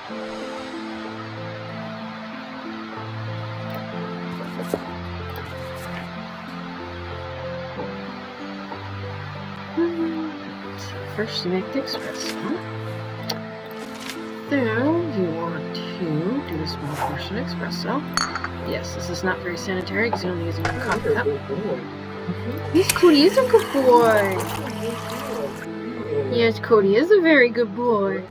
So first you make the espresso. Then you want to do a small portion of espresso. Yes, this is not very sanitary because you're only using one coffee cup. Yes, Cody is a good boy. Yes, Cody is a very good boy.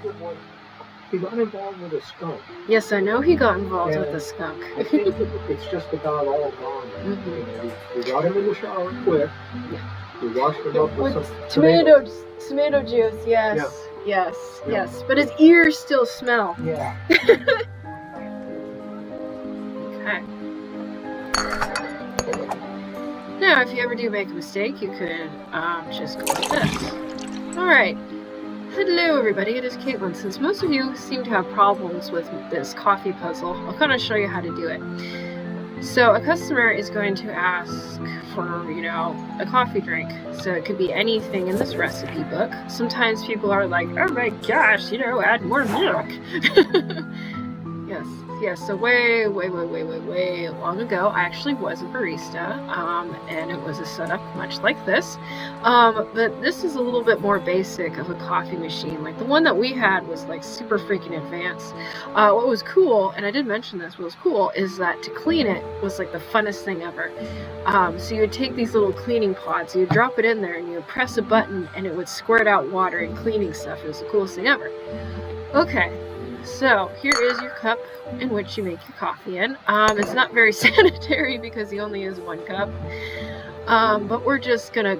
He got involved with a skunk. Yes, I know he got involved with a skunk. I think it's just about all gone. We got him in the shower quick. Yeah. We washed him up with some tomato juice, yes. Yeah. Yes. But his ears still smell. Yeah. Okay. Now, if you ever do make a mistake, you could just go with this. Alright. Hello everybody, it is Caitlin. Since most of you seem to have problems with this coffee puzzle, I'll kind of show you how to do it. So a customer is going to ask for, a coffee drink. So it could be anything in this recipe book. Sometimes people are like, oh my gosh, add more milk. Yes, so way long ago, I actually was a barista, and it was a setup much like this. But this is a little bit more basic of a coffee machine. Like the one that we had was like super freaking advanced. What was cool, and I did mention this, what was cool is that to clean it was like the funnest thing ever. So you would take these little cleaning pods, you would drop it in there, and you would press a button, and it would squirt out water and cleaning stuff. It was the coolest thing ever. Okay. So here is your cup in which you make your coffee in. It's not very sanitary because you only use one cup, but we're just gonna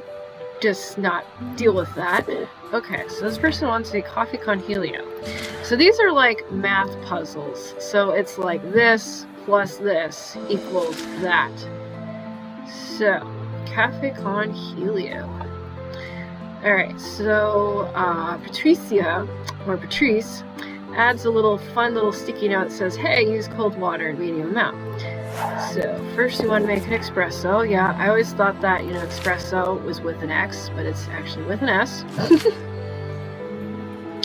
not deal with that. Okay, so this person wants a coffee con helio. So these are like math puzzles. So it's like this plus this equals that. So cafe con helio. All right, so Patricia or Patrice adds a fun little sticky note that says, hey, use cold water in medium amount. So first you want to make an espresso. Yeah, I always thought that, espresso was with an X, but it's actually with an S.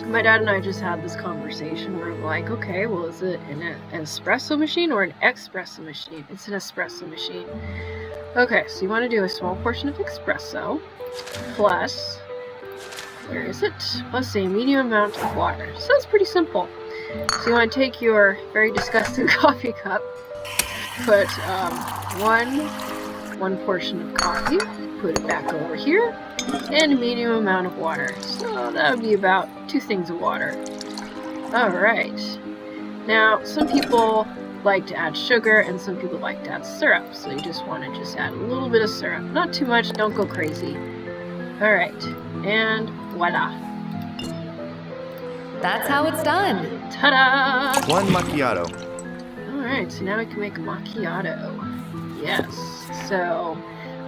My dad and I just had this conversation where I'm like, okay, well, is it an espresso machine or an espresso machine? It's an espresso machine. Okay, so you want to do a small portion of espresso plus, where is it? Plus a medium amount of water. So that's pretty simple. So you want to take your very disgusting coffee cup, put one portion of coffee, put it back over here, and a medium amount of water. So that would be about 2 things of water. Alright. Now, some people like to add sugar and some people like to add syrup. So you just want to add a little bit of syrup. Not too much, don't go crazy. Alright, and voila. That's how it's done. Ta-da! 1 macchiato. Alright, so now we can make a macchiato. Yes, so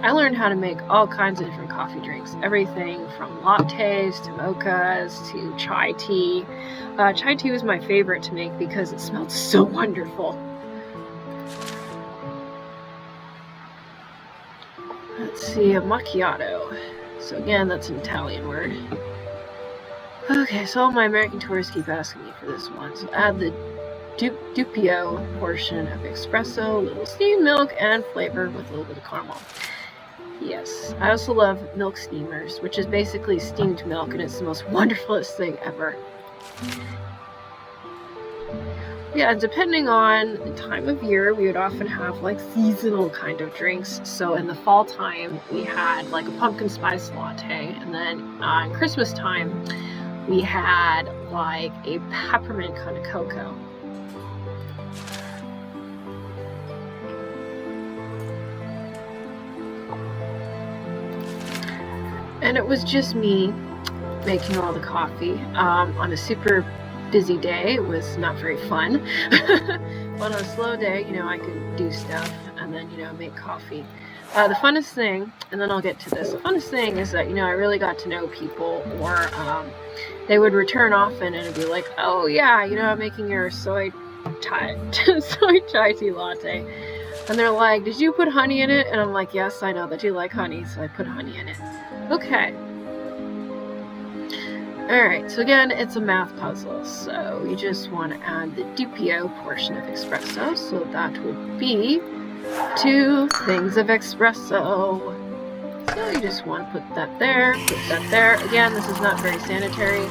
I learned how to make all kinds of different coffee drinks. Everything from lattes to mochas to chai tea. Chai tea was my favorite to make because it smelled so wonderful. Let's see, a macchiato. So again, that's an Italian word. Okay, so all my American tourists keep asking me for this one. So add the Duppio portion of espresso, a little steamed milk, and flavor with a little bit of caramel. Yes, I also love milk steamers, which is basically steamed milk, and it's the most wonderfulest thing ever. Yeah, depending on the time of year, we would often have like seasonal kind of drinks. So in the fall time, we had like a pumpkin spice latte, and then in Christmas time, we had like a peppermint kind of cocoa. And it was just me making all the coffee on a super busy day. It was not very fun. But on a slow day, I could do stuff and then, make coffee. The funnest thing, and then I'll get to this, the funnest thing is that, I really got to know people, or they would return often and it'd be like, oh yeah, I'm making your soy chai tea latte. And they're like, did you put honey in it? And I'm like, yes, I know that you like honey, so I put honey in it. Okay. Alright, so again, it's a math puzzle, so you just want to add the DPO portion of espresso, so that would be 2 things of espresso. So you just want to put that there, put that there. Again, this is not very sanitary.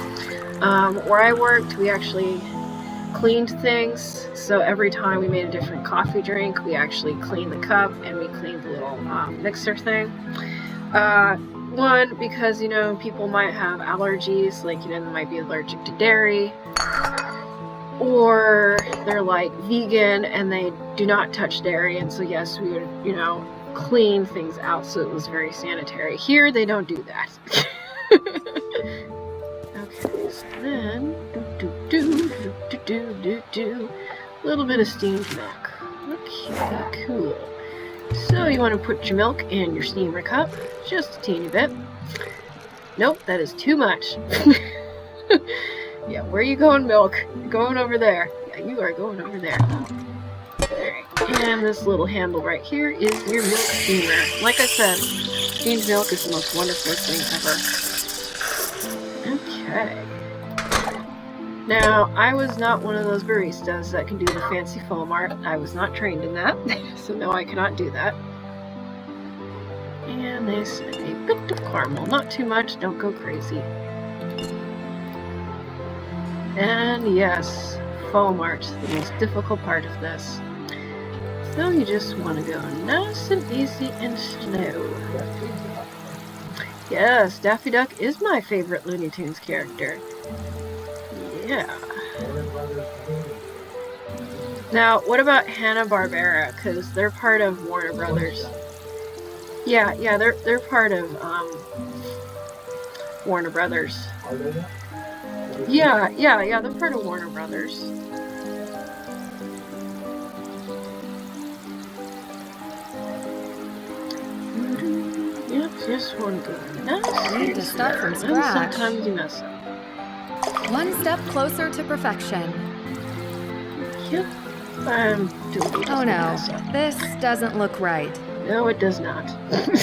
Where I worked, we actually cleaned things, so every time we made a different coffee drink, we actually cleaned the cup and we cleaned the little mixer thing. One, because, you know, people might have allergies, like, you know, they might be allergic to dairy, or they're like vegan and they do not touch dairy, and so yes, we would, you know, clean things out so it was very sanitary. Here, they don't do that. Okay, so then, a little bit of steamed milk. Okay, cool. So you want to put your milk in your steamer cup, just a teeny bit. Nope, that is too much. Yeah, where are you going, milk? You're going over there. Yeah, you are going over there. Alright, and this little handle right here is your milk steamer. Like I said, steamed milk is the most wonderful thing ever. Okay. Now, I was not one of those baristas that can do the fancy foam art. I was not trained in that, so no, I cannot do that. And they said a bit of caramel, not too much, don't go crazy. And yes, foam art, the most difficult part of this. So you just want to go nice and easy and slow. Yes, Daffy Duck is my favorite Looney Tunes character. Yeah. Now, what about Hanna-Barbera? Because they're part of Warner Brothers. Yeah, they're part of Warner Brothers. Yeah, they're part of Warner Brothers. Yep, just one go. Nice. You need to start from scratch. Sometimes you mess up. One step closer to perfection. Yep, I'm doing it. Oh no, this doesn't look right. No, it does not. Okay,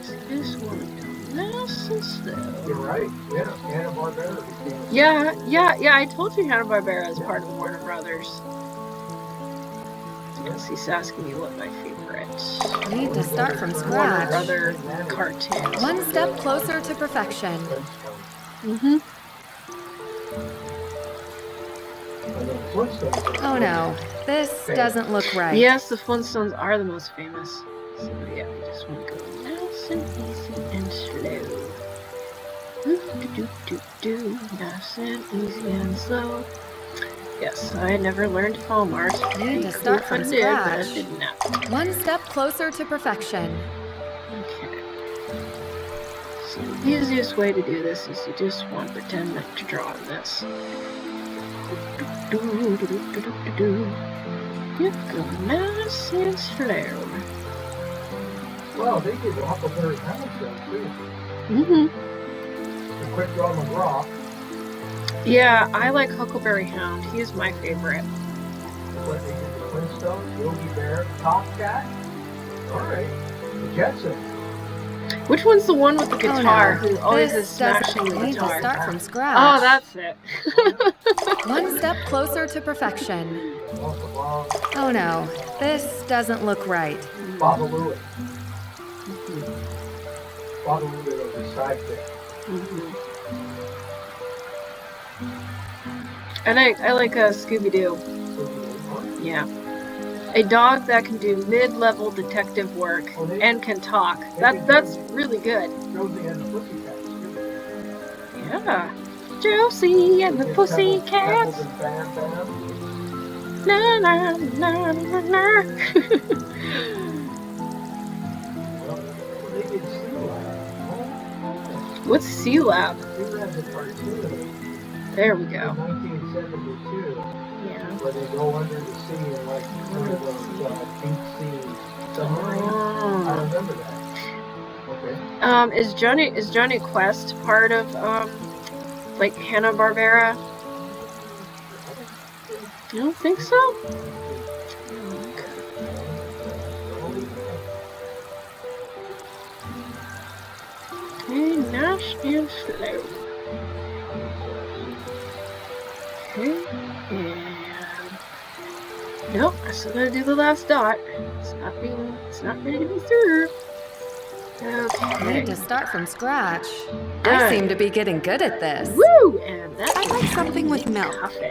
so this one nice and slow. You're right. Yeah, Hanna-Barbera. Yeah, I told you Hanna-Barbera is part of Warner Brothers. Yes, he's asking me what my favorite You need to start from Warner scratch. Brother cartoons. One step closer to perfection. Mm-hmm. Oh no, this doesn't look right. Yes, the Flintstones are the most famous. So yeah, we just want to go nice and easy and slow. Nice and easy and slow. Yes, I never learned foam art. You need to start from But I scratch. did not. One step closer to perfection. Okay. So the easiest way to do this is you just want to pretend that you're drawing this. You go nice and slow. Well, they did the Huckleberry Hound show too. Mm-hmm. The Quick Draw McGraw. Yeah, I like Huckleberry Hound. He is my favorite. What they did, the Flintstones, Yogi Bear, Top Cat. All right, the Jetsons. Which one's the one with the guitar who always This is smashing doesn't- the You need to guitar? start from scratch. Oh, that's it. One step closer to perfection. Also, Bob, Oh no, this doesn't look right. Baba Louie. Baba Louie was his sidekick. Mm-hmm. I like Scooby-Doo. Yeah. A dog that can do mid-level detective work and can talk. That's really good. Josie and the Pussycats. Yeah. Josie and the Pussycats. Pebbles and Bam Bam. Na na na na na. Well, they did Sea Lab. What's Sea Lab? Sea Lab's a cartoon. There we In go. 1972, Yeah. where they go under the sea and like one of those deep sea submarines. I Oh. remember that. Okay. Is Johnny Quest part of like Hanna-Barbera? You don't think so? Okay, nice and slow. Okay, and nope, I still gotta do the last dot. It's not ready to be served. Okay. Need to start from scratch. I Done. seem to be getting good at this. Woo! And that's I'd like something with milk. Coffee.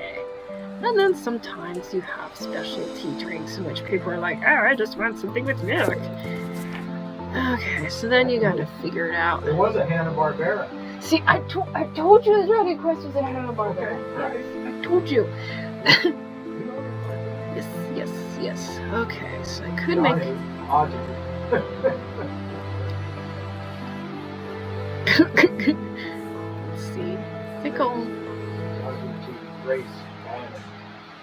And then sometimes you have specialty drinks in which people are like, oh, I just want something with milk. Okay, so then you gotta figure it out. There was a Hanna-Barbera. See, I told you the Dragon Quest was a Hanna-Barbera. I told you. Yes. Okay, so I could make... Let's see. Pickle. Race and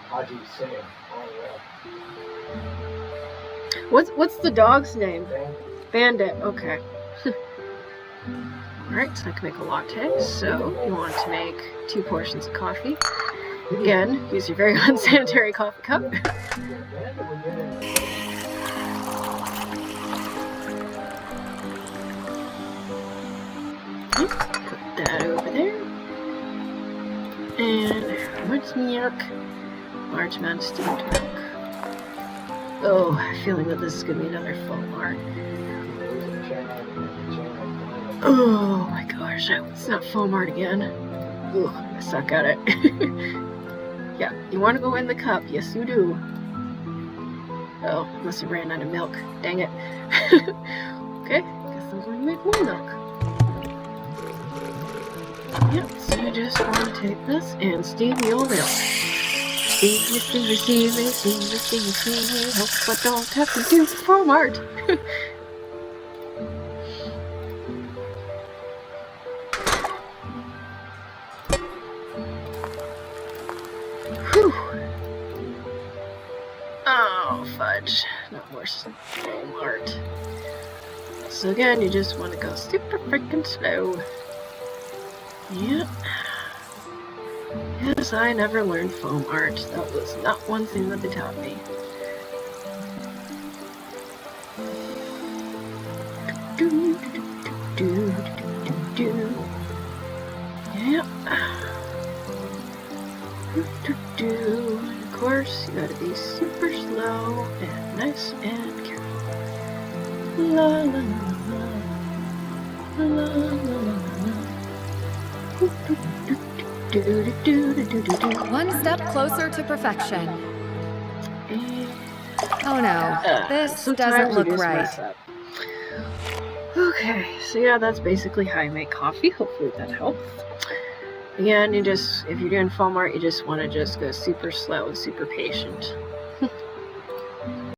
Haji singing all the way. What's the dog's name? Bandit. Bandit. Okay. Alright, so I can make a latte. So you want to make 2 portions of coffee. Again, use your very unsanitary coffee cup. Put that over there. And how much milk? Large amount of steamed milk. Oh, I have a feeling that this is going to be another foam art. Oh my gosh, it's not foam art again. Ugh, I suck at it. Yeah, you want to go in the cup. Yes, you do. Oh, must have ran out of milk. Dang it. Okay, guess I'm going to make more milk. Yep, so you just want to take this and steam your milk. Steam me. Hope I don't have to do foam art. Whew. Oh, fudge. Not more foam art. So again, you just want to go super freaking slow. Yep. Yes, I never learned foam art. That was not one thing that they taught me. Yep. And of course, you gotta be super slow and nice and careful. La la la la la la la. One step closer to perfection. Oh no, this doesn't look right. Okay, so yeah, that's basically how you make coffee. Hopefully that helps. Again, if you're doing foam art, you just want to just go super slow and super patient.